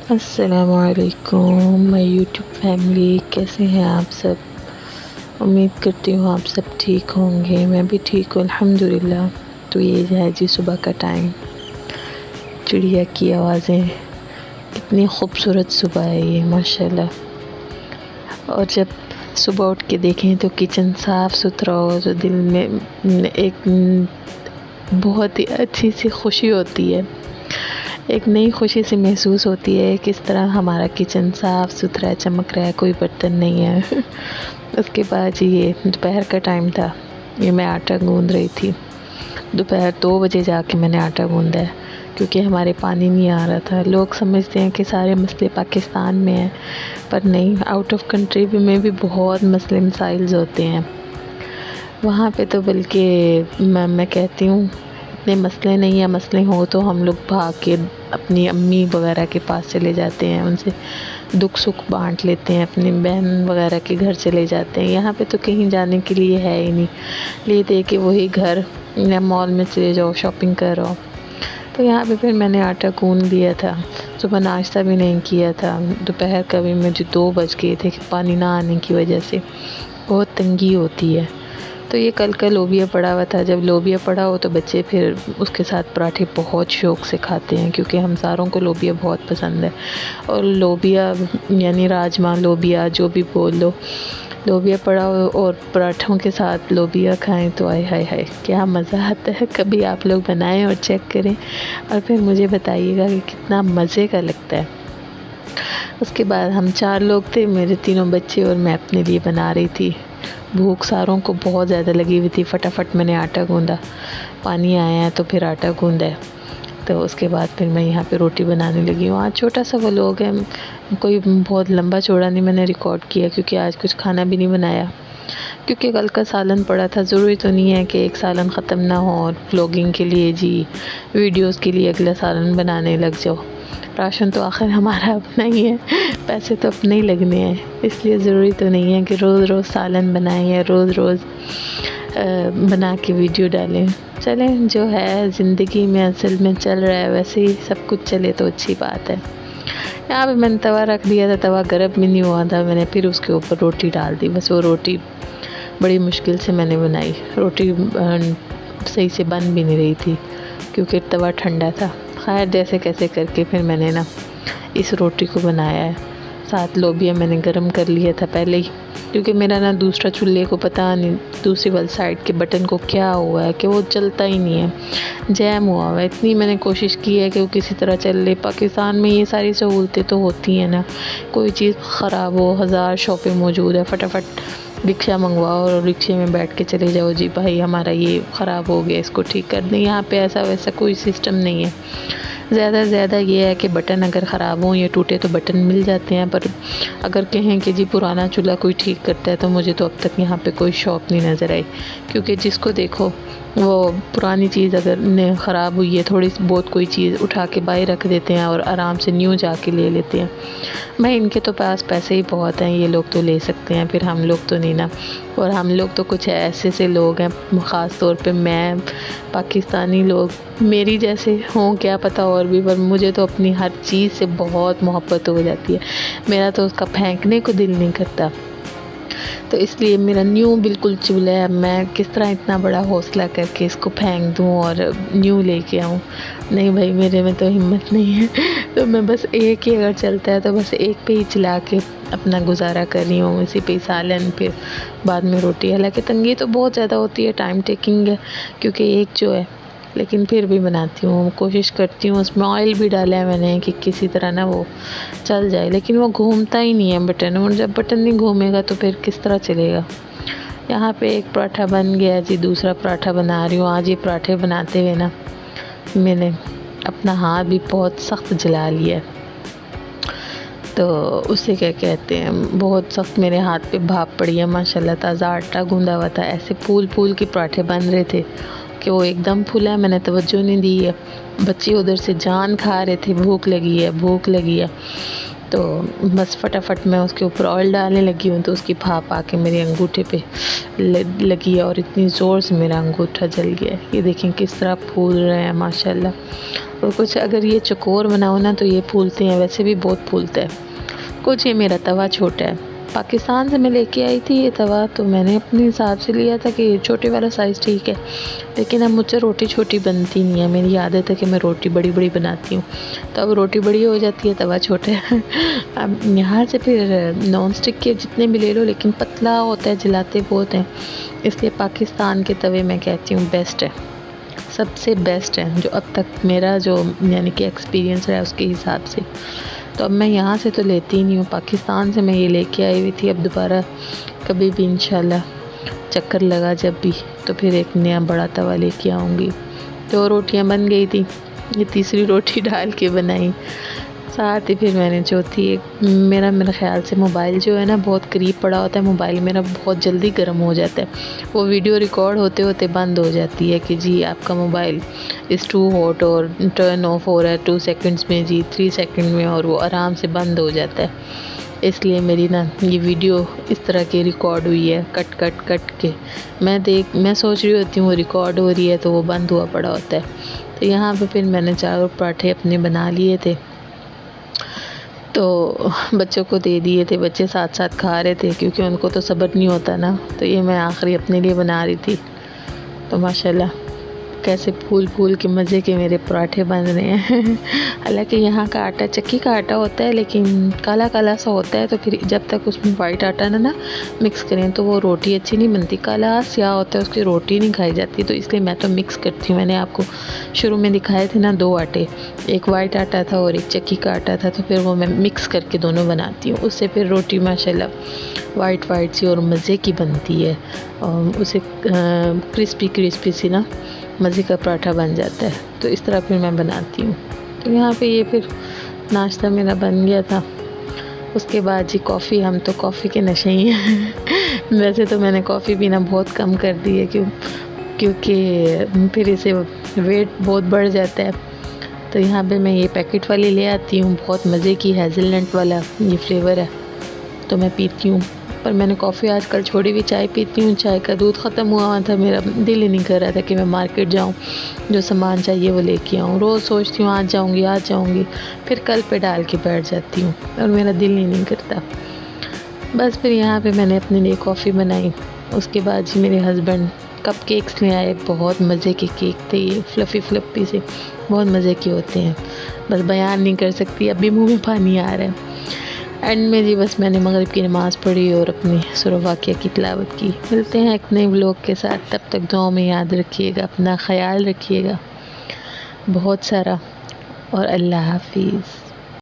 अस्सलामुअलैकुम my YouTube family, कैसे हैं आप सब। उम्मीद करती हूँ आप सब ठीक होंगे। मैं भी ठीक हूँ अल्हम्दुलिल्लाह। तो ये है जी सुबह का टाइम, चिड़िया की आवाज़ें, कितनी खूबसूरत सुबह है ये माशाल्लाह। और जब सुबह उठ के देखें तो किचन साफ़ सुथरा हो तो दिल में एक बहुत ही अच्छी सी खुशी होती है, एक नई खुशी सी महसूस होती है। किस तरह हमारा किचन साफ़ सुथरा है, चमक रहा है, कोई बर्तन नहीं है। उसके बाद ये दोपहर का टाइम था, ये मैं आटा गूंद रही थी। दोपहर 2 बजे जाके मैंने आटा गूंदा है, क्योंकि हमारे पानी नहीं आ रहा था। लोग समझते हैं कि सारे मसले पाकिस्तान में हैं, पर नहीं, आउट ऑफ कंट्री में भी बहुत मसले मसाइल्स होते हैं। वहाँ पे तो बल्कि मैं कहती हूँ इतने मसले नहीं है। मसले हो तो हम लोग भाग के अपनी अम्मी वगैरह के पास चले जाते हैं, उनसे दुख सुख बांट लेते हैं, अपनी बहन वगैरह के घर चले जाते हैं। यहाँ पे तो कहीं जाने के लिए है ही नहीं, ले दे के वही घर या मॉल में चले जाओ, शॉपिंग करो। तो यहाँ पे फिर मैंने आटा गूंद लिया था। सुबह नाश्ता भी नहीं किया था, दोपहर का भी मुझे 2 बज गए थे कि पानी ना आने की वजह से बहुत तंगी होती है। तो ये कल का लोबिया पड़ा हुआ था। जब लोबिया पड़ा हो तो बच्चे फिर उसके साथ पराठे बहुत शौक़ से खाते हैं, क्योंकि हम सारों को लोबिया बहुत पसंद है। और लोबिया यानी राजमा, लोबिया जो भी बोल लो, लोबिया पड़ा हो और पराठों के साथ लोबिया खाएं तो आय हाय हाय क्या मज़ा आता है। कभी आप लोग बनाएं और चेक करें और फिर मुझे बताइएगा कि कितना मज़े का लगता है। उसके बाद हम 4 लोग थे, मेरे तीनों बच्चे और मैं अपने लिए बना रही थी। भूख सारों को बहुत ज़्यादा लगी हुई थी। फटाफट मैंने आटा गूंदा, पानी आया है तो फिर आटा गूंदा है। तो उसके बाद फिर मैं यहाँ पे रोटी बनाने लगी हूँ। आज छोटा सा वो लोग हैं, कोई बहुत लंबा चौड़ा नहीं मैंने रिकॉर्ड किया, क्योंकि आज कुछ खाना भी नहीं बनाया, क्योंकि कल का सालन पड़ा था। ज़रूरी तो नहीं है कि एक सालन ख़त्म ना हो और व्लॉगिंग के लिए जी वीडियोस के लिए अगला सालन बनाने लग जाओ। राशन तो आखिर हमारा अपना ही है, पैसे तो अपने ही लगने हैं, इसलिए ज़रूरी तो नहीं है कि रोज़ रोज़ सालन बनाएं या रोज़ रोज़ बना के वीडियो डालें। चलें, जो है ज़िंदगी में असल में चल रहा है वैसे ही सब कुछ चले तो अच्छी बात है। यहाँ पे मैंने तवा रख दिया था, तवा गर्म भी नहीं हुआ था, मैंने फिर उसके ऊपर रोटी डाल दी। बस वो रोटी बड़ी मुश्किल से मैंने बनाई। रोटी सही से बन भी नहीं रही थी, क्योंकि तवा ठंडा था। खैर जैसे कैसे करके फिर मैंने ना इस रोटी को बनाया है। साथ लोबिया मैंने गरम कर लिया था पहले ही, क्योंकि मेरा ना दूसरा चूल्हे को पता नहीं दूसरी वाली साइड के बटन को क्या हुआ है कि वो चलता ही नहीं है, जैम हुआ हुआ है। इतनी मैंने कोशिश की है कि वो किसी तरह चल ले। पाकिस्तान में ये सारी सहूलतें तो होती हैं ना, कोई चीज़ ख़राब हो 1000 शॉपें मौजूद है, फटाफट रिक्शा मंगवाओ और रिक्शे में बैठ के चले जाओ, जी भाई हमारा ये ख़राब हो गया, इसको ठीक कर दें। यहाँ पे ऐसा वैसा कोई सिस्टम नहीं है। ज़्यादा से ज़्यादा ये है कि बटन अगर ख़राब हो या टूटे तो बटन मिल जाते हैं, पर अगर कहें कि जी पुराना चूल्हा कोई ठीक करता है तो मुझे तो अब तक यहाँ पे कोई शॉप नहीं नज़र आई, क्योंकि जिसको देखो वो पुरानी चीज़ अगर ख़राब हुई है थोड़ी बहुत कोई चीज़ उठा के बाहर रख देते हैं और आराम से न्यू जाके ले लेते हैं। भाई इनके तो पास पैसे ही बहुत हैं, ये लोग तो ले सकते हैं, फिर हम लोग तो नहीं ना। और हम लोग तो कुछ ऐसे से लोग हैं, ख़ास तौर पे मैं, पाकिस्तानी लोग मेरी जैसे हों क्या पता और भी, पर मुझे तो अपनी हर चीज़ से बहुत मोहब्बत हो जाती है। मेरा तो उसका फेंकने को दिल नहीं करता। तो इसलिए मेरा न्यू बिल्कुल चूल्हा है। मैं किस तरह इतना बड़ा हौसला करके इसको फेंक दूँ और न्यू लेके आऊँ। नहीं भाई, मेरे में तो हिम्मत नहीं है। तो मैं बस एक ही अगर चलता है तो बस एक पे ही चला के अपना गुजारा कर रही हूँ, इसी पे सालन, फिर बाद में रोटी। हालांकि तंगी तो बहुत ज़्यादा होती है, टाइम टेकिंग है, क्योंकि एक जो है, लेकिन फिर भी बनाती हूँ, कोशिश करती हूँ। उसमें ऑयल भी डाला है मैंने कि किसी तरह ना वो चल जाए, लेकिन वो घूमता ही नहीं है बटन, और जब बटन नहीं घूमेगा तो फिर किस तरह चलेगा। यहाँ पे एक पराठा बन गया जी, दूसरा पराठा बना रही हूँ। आज ये पराठे बनाते हुए ना मैंने अपना हाथ भी बहुत सख्त जला लिया, तो उसे क्या कहते हैं, बहुत सख्त मेरे हाथ पे भाप पड़ी है। माशाल्लाह ताज़ा आटा गूंदा हुआ था, ऐसे फूल फूल के पराठे बन रहे थे कि वो एकदम फूला है। मैंने तवज्जो नहीं दी है, बच्चे उधर से जान खा रहे थे, भूख लगी है भूख लगी है। तो बस फटाफट मैं उसके ऊपर ऑयल डालने लगी हूँ, तो उसकी भाप आके मेरे अंगूठे पे लगी है और इतनी ज़ोर से मेरा अंगूठा जल गया है। ये देखें किस तरह फूल रहे हैं माशाल्लाह। और कुछ अगर ये चकोर बनाओ ना तो ये फूलते हैं, वैसे भी बहुत फूलता है। कुछ ये मेरा तवा छोटा है, पाकिस्तान से मैं लेके आई थी ये तवा, तो मैंने अपने हिसाब से लिया था कि छोटे वाला साइज़ ठीक है, लेकिन अब मुझसे रोटी छोटी बनती नहीं है। मेरी आदत है कि मैं रोटी बड़ी बड़ी बनाती हूँ, तो अब रोटी बड़ी हो जाती है, तवा छोटा है। अब यहाँ से फिर नॉन स्टिक के जितने भी ले लो, लेकिन पतला होता है, जलाते बहुत हैं, इसलिए पाकिस्तान के तवे मैं कहती हूँ बेस्ट है, सबसे बेस्ट है जो अब तक मेरा जो यानी कि एक्सपीरियंस रहा है उसके हिसाब से। तो अब मैं यहाँ से तो लेती ही नहीं हूँ, पाकिस्तान से मैं ये लेके आई हुई थी। अब दोबारा कभी भी इंशाल्लाह चक्कर लगा जब भी, तो फिर एक नया बड़ा तवा लेके आऊँगी। तो रोटियाँ बन गई थी, ये तीसरी रोटी डाल के बनाई, साथ ही फिर मैंने चौथी एक मेरा ख़्याल से मोबाइल जो है ना बहुत करीब पड़ा होता है, मोबाइल मेरा बहुत जल्दी गर्म हो जाता है। वो वीडियो रिकॉर्ड होते होते बंद हो जाती है कि जी आपका मोबाइल इज़ टू हॉट, और टर्न ऑफ हो रहा है 2 सेकंड्स में जी, 3 सेकंड में, और वो आराम से बंद हो जाता है। इसलिए मेरी ना ये वीडियो इस तरह की रिकॉर्ड हुई है, कट कट कट के। मैं सोच रही होती हूँ वो रिकॉर्ड हो रही है, तो वो बंद हुआ पड़ा होता है। तो यहाँ पे फिर मैंने 4 पराठे अपने बना लिए थे, तो बच्चों को दे दिए थे, बच्चे साथ साथ खा रहे थे, क्योंकि उनको तो सब्र नहीं होता ना। तो ये मैं आखिरी अपने लिए बना रही थी। तो माशाल्लाह कैसे फूल फूल के मज़े के मेरे पराठे बन रहे हैं। हालांकि यहाँ का आटा चक्की का आटा होता है, लेकिन काला काला सा होता है, तो फिर जब तक उसमें वाइट आटा ना मिक्स करें तो वो रोटी अच्छी नहीं बनती। काला स्याह होता है, उसकी रोटी नहीं खाई जाती, तो इसलिए मैं तो मिक्स करती हूँ। मैंने आपको शुरू में दिखाए थे ना 2 आटे, एक वाइट आटा था और एक चक्की का आटा था, तो फिर वो मैं मिक्स करके दोनों बनाती हूँ। उससे फिर रोटी माशाल्लाह वाइट वाइट सी और मज़े की बनती है, और उसे क्रिस्पी क्रिस्पी सी ना मज़े का पराठा बन जाता है। तो इस तरह फिर मैं बनाती हूँ। तो यहाँ पे ये फिर नाश्ता मेरा बन गया था। उसके बाद जी कॉफ़ी, हम तो कॉफ़ी के नशे ही हैं। वैसे तो मैंने कॉफ़ी पीना बहुत कम कर दी है, क्योंकि फिर इसे वेट बहुत बढ़ जाता है। तो यहाँ पे मैं ये पैकेट वाली ले आती हूँ, बहुत मज़े की हेज़लनट वाला ये फ्लेवर है, तो मैं पीती हूँ। पर मैंने कॉफ़ी आजकल छोड़ी भी, चाय पीती हूँ। चाय का दूध ख़त्म हुआ था, मेरा दिल ही नहीं कर रहा था कि मैं मार्केट जाऊँ, जो सामान चाहिए वो लेके आऊँ। रोज़ सोचती हूँ आज जाऊँगी, फिर कल पे डाल के बैठ जाती हूँ और मेरा दिल ही नहीं करता। बस फिर यहाँ पे मैंने अपने लिए कॉफ़ी बनाई। उसके बाद जी मेरे हस्बैंड कप केक्स ले आए, बहुत मज़े के केक थे ये, फ्लफ़ी से, बहुत मज़े के होते हैं, बस बयान नहीं कर सकती, अभी मुँह में पानी आ रहा है। एंड में जी बस मैंने मगरिब की नमाज़ पढ़ी और अपनी सूरह वाक़िया की तिलावत की। मिलते हैं एक नए व्लॉग के साथ, तब तक दुआ में याद रखिएगा, अपना ख़याल रखिएगा बहुत सारा, और अल्लाह हाफ़िज़।